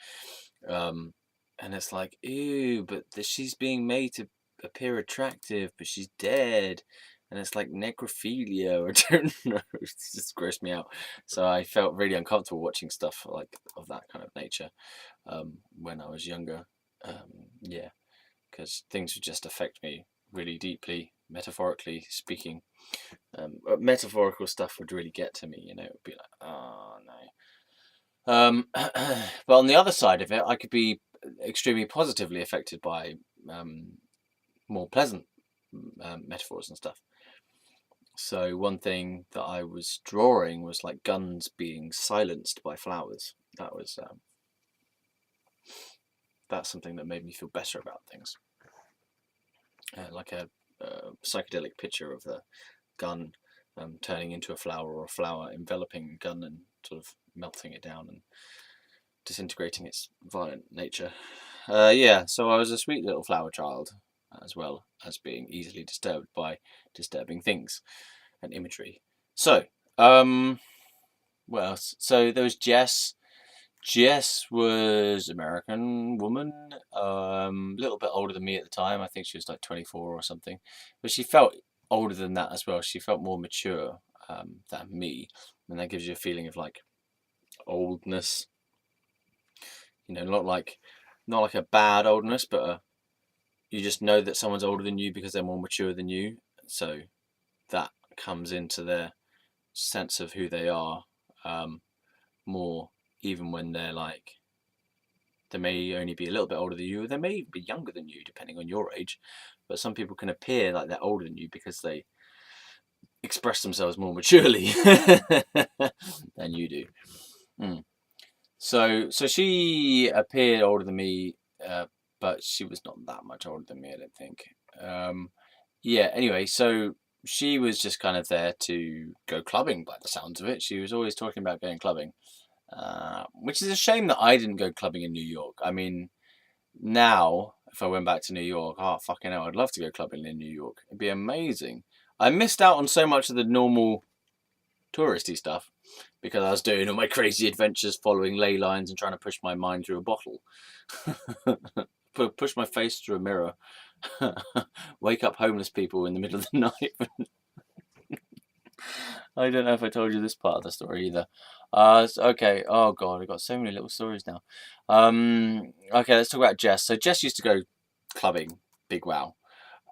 A: And it's like, ew, but she's being made to appear attractive, but she's dead. And it's like necrophilia, or I don't know. It's just grossed me out. So I felt really uncomfortable watching stuff like of that kind of nature when I was younger. Yeah, because things would just affect me really deeply, metaphorically speaking. Metaphorical stuff would really get to me, it would be like, oh no. But on the other side of it, I could be extremely positively affected by more pleasant metaphors and stuff. So one thing that I was drawing was like guns being silenced by flowers. That's something that made me feel better about things. Like a psychedelic picture of the gun turning into a flower, or a flower enveloping a gun and sort of melting it down and disintegrating its violent nature. Yeah, so I was a sweet little flower child, as well as being easily disturbed by disturbing things and imagery. So, what else? So there was Jess. Jess was American woman, a little bit older than me at the time. I think she was like 24 or something, but she felt older than that as well. She felt more mature than me, and that gives you a feeling of like oldness. Not like a bad oldness, but you just know that someone's older than you because they're more mature than you. So that comes into their sense of who they are more, even when they may only be a little bit older than you, or they may even be younger than you, depending on your age. But some people can appear like they're older than you because they express themselves more maturely than you do. Mm. So she appeared older than me, but she was not that much older than me, I don't think. Yeah, anyway, so she was just kind of there to go clubbing by the sounds of it. She was always talking about going clubbing. which is a shame that I didn't go clubbing in New York. I mean, now if I went back to New York, oh fucking hell, I'd love to go clubbing in New York. It'd be amazing. I missed out on so much of the normal touristy stuff because I was doing all my crazy adventures, following ley lines and trying to push my mind through a bottle, push my face through a mirror, wake up homeless people in the middle of the night. I don't know if I told you this part of the story either. Okay. Oh god, I've got so many little stories now. Okay, let's talk about Jess. So Jess used to go clubbing, big wow,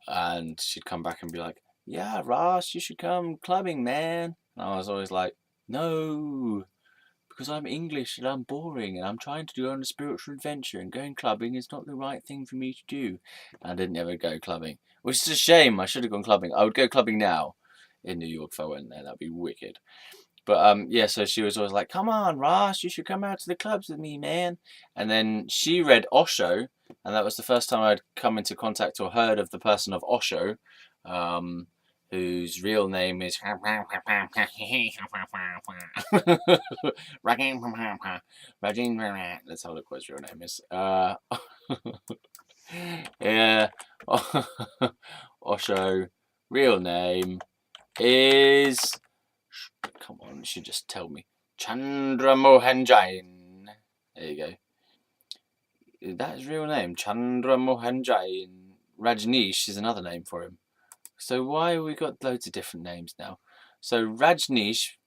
A: and she'd come back and be like, "Yeah, Ross, you should come clubbing, man." And I was always like, "No, because I'm English and I'm boring and I'm trying to go on a spiritual adventure and going clubbing is not the right thing for me to do." And I didn't ever go clubbing, which is a shame. I should have gone clubbing. I would go clubbing now in New York if I went there. That'd be wicked. But yeah, so she was always like, "Come on, Ross, you should come out to the clubs with me, man." And then she read Osho, and that was the first time I'd come into contact or heard of the person of Osho, whose real name is Let's have a look what his real name is. Yeah, Osho, real name is. Come on, you should just tell me. Chandra Mohan Jain. There you go. Is that his real name? Chandra Mohan Jain. Rajneesh is another name for him. So why have we got loads of different names now? So Rajneesh,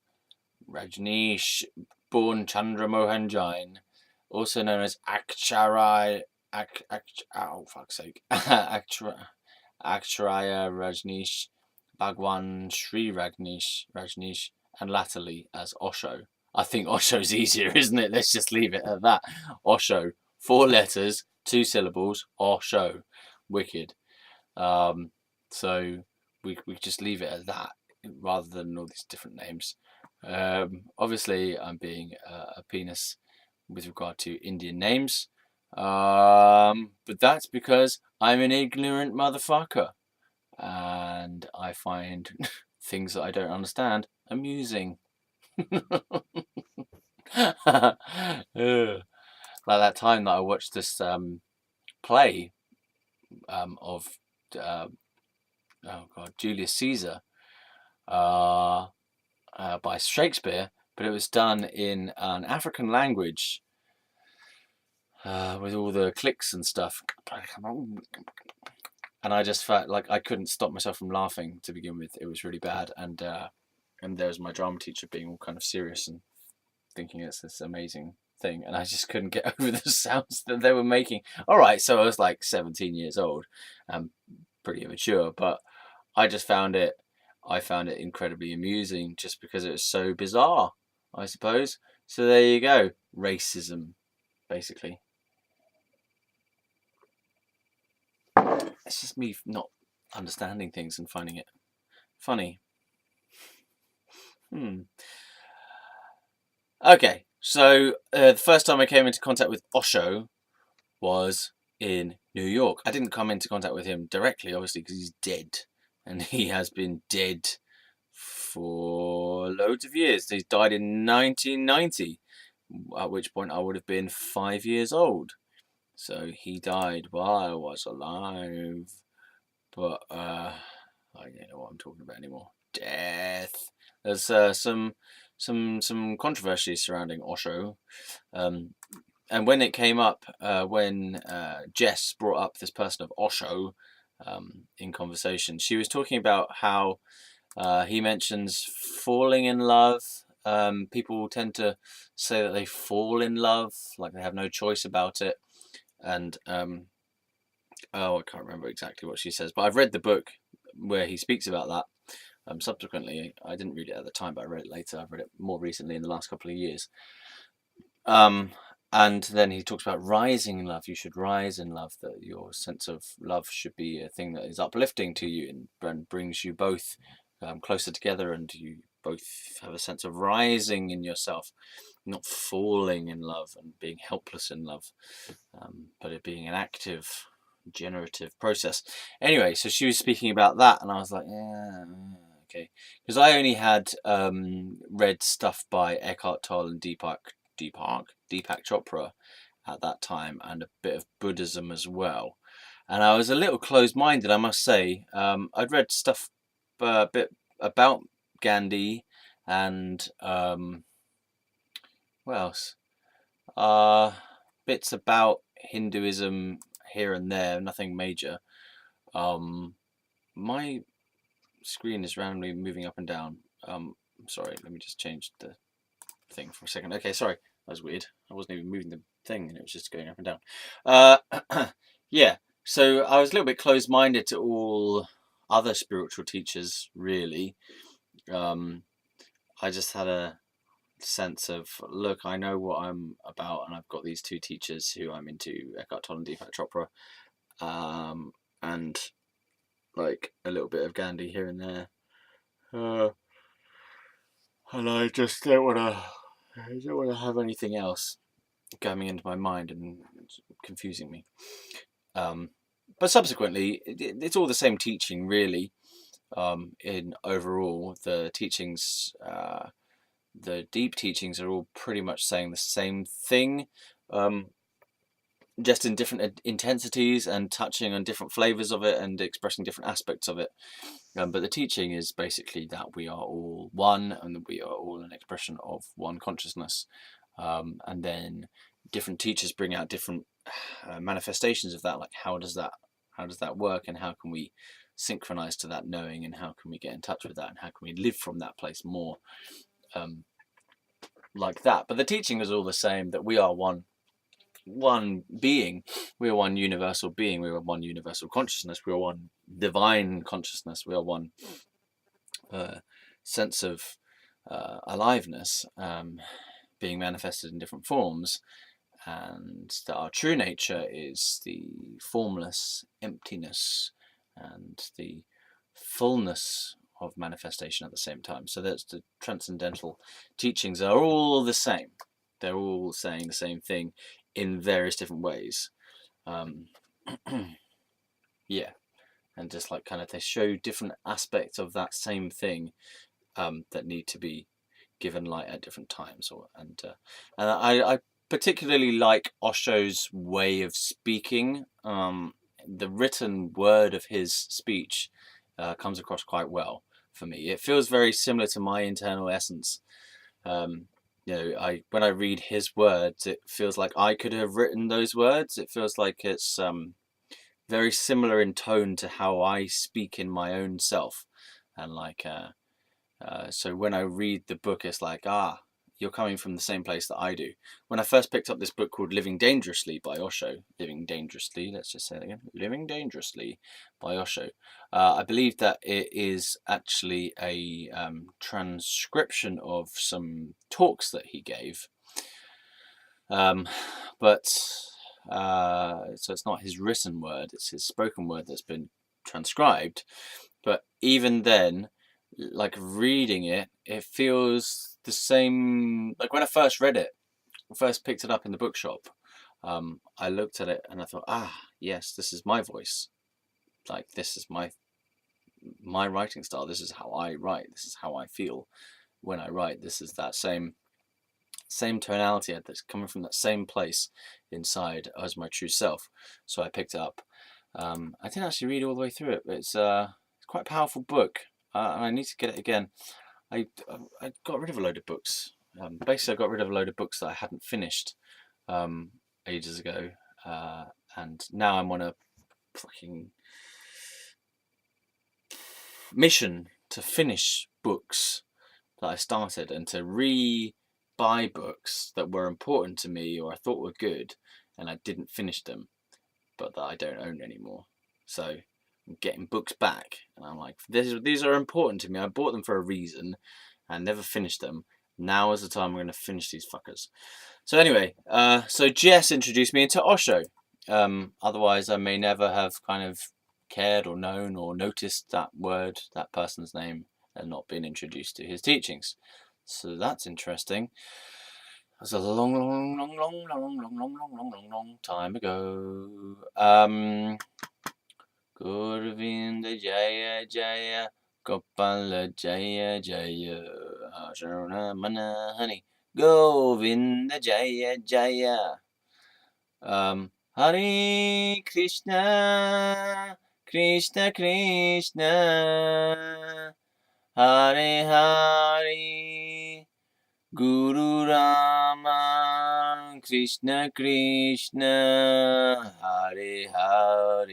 A: born Chandra Mohan Jain, also known as oh fuck's sake, Akshaya Rajneesh, Bhagwan Sri Rajneesh, and latterly as Osho. I think Osho's easier, isn't it? Let's just leave it at that. Osho, 4 letters, 2 syllables. Osho, wicked. So we just leave it at that rather than all these different names. Obviously, I'm being a penis with regard to Indian names, but that's because I'm an ignorant motherfucker, and I find things that I don't understand amusing. Like that time that I watched this play of oh god, Julius Caesar by Shakespeare, but it was done in an African language with all the clicks and stuff. And I just felt like I couldn't stop myself from laughing to begin with. It was really bad. And there's my drama teacher being all kind of serious and thinking it's this amazing thing, and I just couldn't get over the sounds that they were making. All right, so I was like 17 years old, pretty immature, but I found it incredibly amusing just because it was so bizarre, I suppose. So there you go, racism, basically. It's just me not understanding things and finding it funny. Okay, so the first time I came into contact with Osho was in New York. I didn't come into contact with him directly, obviously, because he's dead. And he has been dead for loads of years. He died in 1990, at which point I would have been 5 years old. So he died while I was alive. But I don't know what I'm talking about anymore. Death. There's some controversy surrounding Osho. And when it came up, when Jess brought up this person of Osho in conversation, she was talking about how he mentions falling in love. People tend to say that they fall in love, like they have no choice about it. And I can't remember exactly what she says, but I've read the book where he speaks about that. Subsequently, I didn't read it at the time, but I read it later. I've read it more recently in the last couple of years. And then he talks about rising in love. You should rise in love, that your sense of love should be a thing that is uplifting to you and brings you both closer together, and you both have a sense of rising in yourself, not falling in love and being helpless in love, but it being an active, generative process. Anyway, so she was speaking about that, and I was like, yeah, okay. Because I only had read stuff by Eckhart Tolle and Deepak Deepak Chopra at that time, and a bit of Buddhism as well. And I was a little closed-minded, I must say. I'd read stuff a bit about Gandhi and what else? Bits about Hinduism here and there, nothing major. My screen is randomly moving up and down. Sorry, let me just change the thing for a second. Okay, sorry, that was weird. I wasn't even moving the thing, and it was just going up and down. Yeah, so I was a little bit closed-minded to all other spiritual teachers, really. I just had a sense of, look, I know what I'm about, and I've got these two teachers who I'm into, Eckhart Tolle and Deepak Chopra, and like a little bit of Gandhi here and there. And I just don't want to have anything else coming into my mind and confusing me. But subsequently, it's all the same teaching, really. In overall, the teachings, the deep teachings are all pretty much saying the same thing, just in different intensities and touching on different flavors of it and expressing different aspects of it. But the teaching is basically that we are all one, and that we are all an expression of one consciousness. And then different teachers bring out different manifestations of that, like how does that work, and how can we synchronize to that knowing, and how can we get in touch with that, and how can we live from that place more, like that. But the teaching is all the same, that we are one being, we are one universal being, we are one universal consciousness, we are one divine consciousness, we are one sense of aliveness, being manifested in different forms, and that our true nature is the formless emptiness and the fullness of manifestation at the same time. So that's the transcendental teachings are all the same. They're all saying the same thing in various different ways. Yeah, and just like kind of they show different aspects of that same thing that need to be given light at different times. And I particularly like Osho's way of speaking. The written word of his speech comes across quite well for me. It feels very similar to my internal essence. When I read his words, it feels like I could have written those words. It feels like it's very similar in tone to how I speak in my own self, and like so when I read the book, it's like, you're coming from the same place that I do. When I first picked up this book called Living Dangerously by Osho, Living Dangerously, let's just say it again, Living Dangerously by Osho, I believe that it is actually a transcription of some talks that he gave. But so it's not his written word, it's his spoken word that's been transcribed. But even then, like reading it, it feels the same. Like when I first read it, first picked it up in the bookshop, I looked at it and I thought, yes, this is my voice. Like this is my writing style. This is how I write. This is how I feel when I write. This is that same tonality that's coming from that same place inside as my true self. So I picked it up. I didn't actually read all the way through it, but it's quite a powerful book. I need to get it again. I got rid of a load of books. Basically, I got rid of a load of books that I hadn't finished ages ago, and now I'm on a fucking mission to finish books that I started, and to buy books that were important to me or I thought were good, and I didn't finish them, but that I don't own anymore. So I'm getting books back, and I'm like, these are important to me. I bought them for a reason and never finished them. Now is the time I'm going to finish these fuckers. So anyway, so Jess introduced me into Osho. Otherwise, I may never have kind of cared or known or noticed that word, that person's name, and not been introduced to his teachings. So that's interesting. It was a long time ago. Gurvinda Jaya Jaya Gopala Jaya Jaya Asharana Mana Honey Govinda Jaya Jaya. Hare Krishna, Krishna Krishna, Hare Hare, Guru Rama, Krishna Krishna, Hare Hare,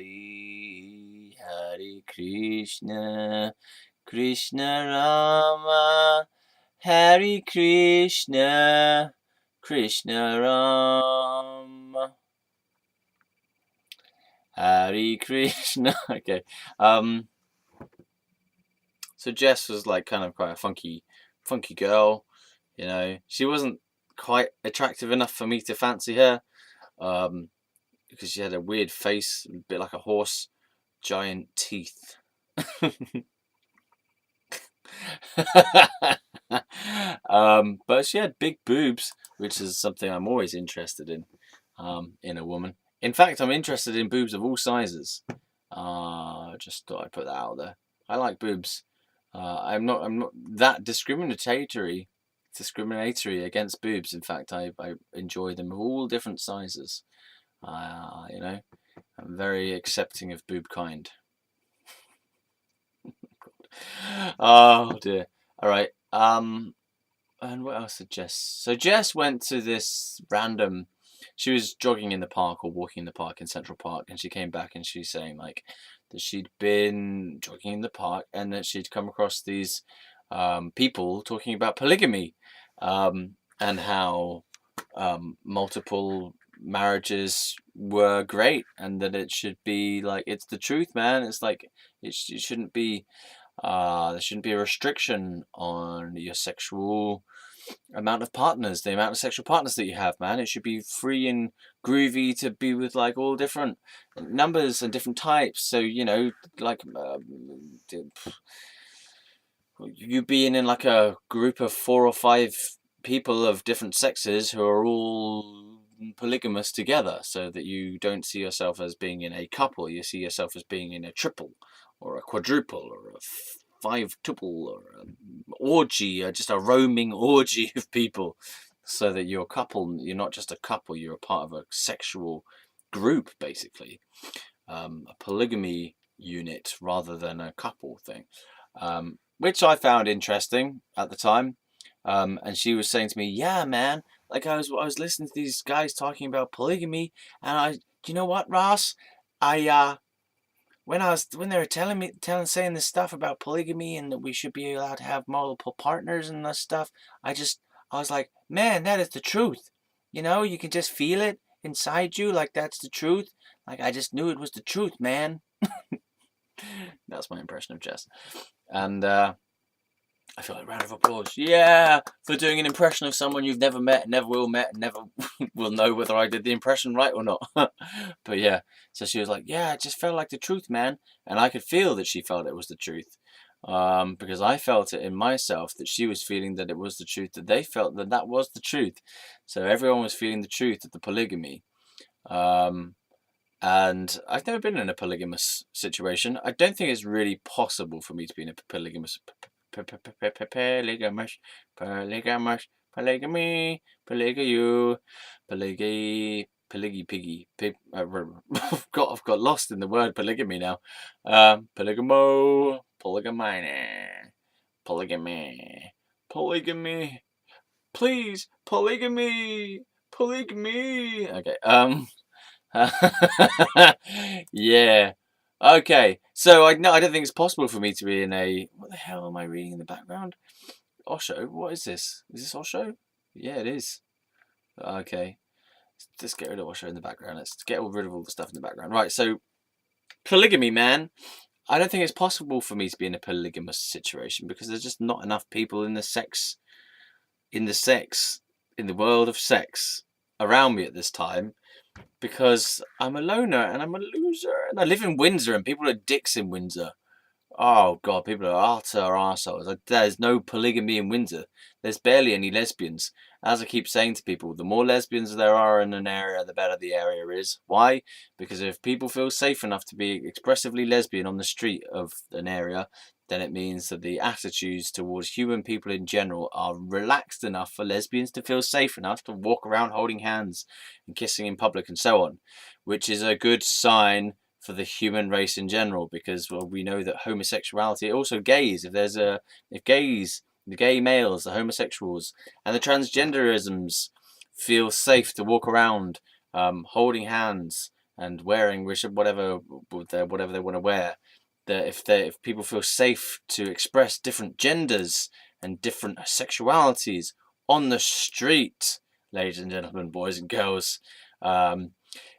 A: Hare Krishna, Krishna Rama, Hare Krishna, Krishna Rama. Hare Krishna. Okay. So Jess was like kind of quite a funky girl. You know, she wasn't quite attractive enough for me to fancy her. Because she had a weird face, a bit like a horse, giant teeth. But she had big boobs, which is something I'm always interested in a woman. In fact, I'm interested in boobs of all sizes. Just thought I'd put that out there. I like boobs. I'm not that discriminatory against boobs. In fact, I enjoy them of all different sizes. You know, I'm very accepting of boob kind. Oh dear. All right. And what else did Jess? So Jess went to this random. She was jogging in the park or walking in the park in Central Park, and she came back and she's saying like that she'd been jogging in the park and that she'd come across these people talking about polygamy, and how multiple marriages were great and that it should be like it's the truth, man. It's like it shouldn't be. There shouldn't be a restriction on your sexual amount of partners, the amount of sexual partners that you have, man. It should be free and groovy to be with like all different numbers and different types. So you know, like you being in like a group of 4 or 5 people of different sexes who are all polygamous together, so that you don't see yourself as being in a couple. You see yourself as being in a triple or a quadruple or a 5-tuple or an orgy, or just a roaming orgy of people, so that you're a couple. You're not just a couple. You're a part of a sexual group, basically, a polygamy unit rather than a couple thing, which I found interesting at the time. And she was saying to me, "Yeah, man, like I was listening to these guys talking about polygamy, and you know what, Ross, I when they were saying this stuff about polygamy and that we should be allowed to have multiple partners and this stuff, I was like, man, that is the truth. You know, you can just feel it inside you, like that's the truth. Like I just knew it was the truth, man." That's my impression of Jess, and I feel like a round of applause. Yeah, for doing an impression of someone you've never met, never will met, and never will know whether I did the impression right or not. But yeah, so she was like, "Yeah, it just felt like the truth, man," and I could feel that she felt it was the truth, because I felt it in myself that she was feeling that it was the truth, that they felt that that was the truth. So everyone was feeling the truth of the polygamy. And I've never been in a polygamous situation. I don't think it's really possible for me to be in a polygamous polygamous, polygamous, polygamy, polygayu, polygy piggy. I've got lost in the word polygamy now. Polygamo, polygamine, polygamy, polygamy. Please, polygamy, polygamy. Okay. Yeah. Okay. So I no, I don't think it's possible for me to be in a. What the hell am I reading in the background? Osho. What is this? Is this Osho? Yeah, it is. Okay. Let's get rid of Osho in the background. Let's get rid of all the stuff in the background. Right. So polygamy, man. I don't think it's possible for me to be in a polygamous situation because there's just not enough people in in the world of sex around me at this time, because I'm a loner and I'm a loser and I live in Windsor and people are dicks in Windsor. Oh god, people are utter arseholes. There's no polygamy in Windsor. There's barely any lesbians. As I keep saying to people, the more lesbians there are in an area, the better the area is. Why? Because if people feel safe enough to be expressively lesbian on the street of an area, then it means that the attitudes towards human people in general are relaxed enough for lesbians to feel safe enough to walk around holding hands and kissing in public and so on, which is a good sign for the human race in general, because well, we know that homosexuality, also gays, if gays, the gay males, the homosexuals, and the transgenderisms feel safe to walk around holding hands and wearing whatever they want to wear, that if people feel safe to express different genders and different sexualities on the street, ladies and gentlemen, boys and girls,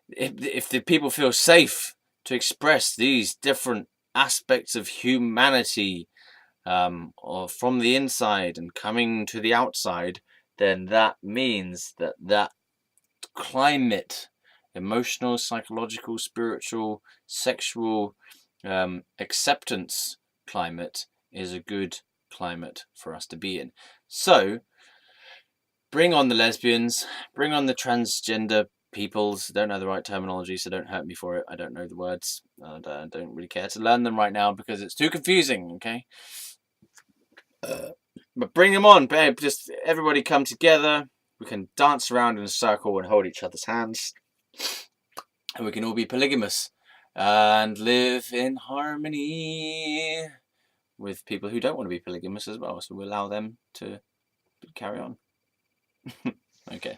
A: if the people feel safe to express these different aspects of humanity, or from the inside and coming to the outside, then that means that climate, emotional, psychological, spiritual, sexual, acceptance climate is a good climate for us to be in. So bring on the lesbians, bring on the transgender peoples. Don't know the right terminology, so don't hurt me for it. I don't know the words, and I don't really care to learn them right now because it's too confusing, okay? But bring them on, babe. Just everybody come together. We can dance around in a circle and hold each other's hands. And we can all be polygamous and live in harmony with people who don't want to be polygamous as well. So we allow them to carry on. Okay,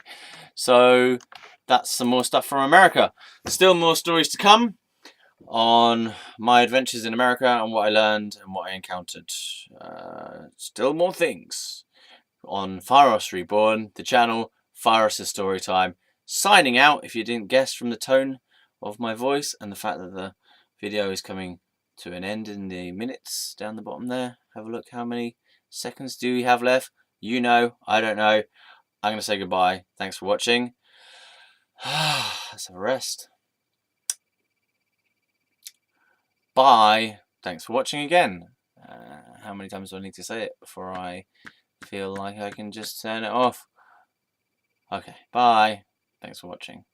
A: so that's some more stuff from America. Still more stories to come on my adventures in America and what I learned and what I encountered. Still more things on Fieros Reborn, the channel, Fieros' Story Time. Signing out, if you didn't guess from the tone of my voice and the fact that the video is coming to an end in the minutes down the bottom there. Have a look, how many seconds do we have left? You know, I don't know. I'm going to say goodbye. Thanks for watching. Let's have a rest. Bye. Thanks for watching again. How many times do I need to say it before I feel like I can just turn it off? Okay, bye. Thanks for watching.